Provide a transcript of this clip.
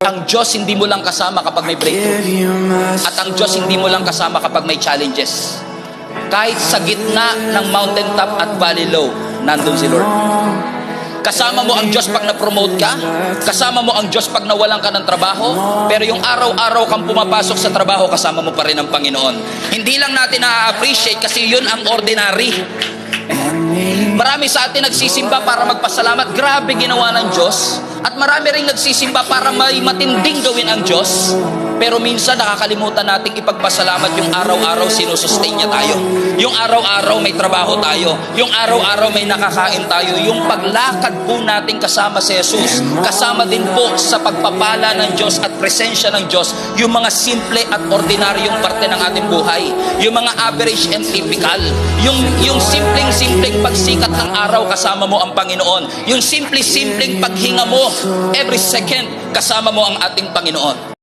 Ang Diyos hindi mo lang kasama kapag may breakthrough. At ang Diyos hindi mo lang kasama kapag may challenges. Kahit sa gitna ng mountaintop at valley low, nandun si Lord. Kasama mo ang Diyos pag na-promote ka. Kasama mo ang Diyos pag nawalan ka ng trabaho. Pero yung araw-araw kang pumapasok sa trabaho, kasama mo pa rin ang Panginoon. Hindi lang natin na-appreciate kasi yun ang ordinary. Marami sa atin nagsisimba para magpasalamat. Grabe ginawa ng Diyos. At marami rin nagsisimba para may matinding gawin ang Diyos. Pero minsan nakakalimutan nating ipagpasalamat yung araw-araw sinusustain niya tayo. Yung araw-araw may trabaho tayo. Yung araw-araw may nakakain tayo. Yung paglakad po natin kasama si Jesus. Kasama din po sa pagpapala ng Diyos at presensya ng Diyos. Yung mga simple at ordinaryong parte ng ating buhay. Yung mga average and typical. Yung simpleng pagsikat ng araw kasama mo ang Panginoon. Yung simpleng paghinga mo every second kasama mo ang ating Panginoon.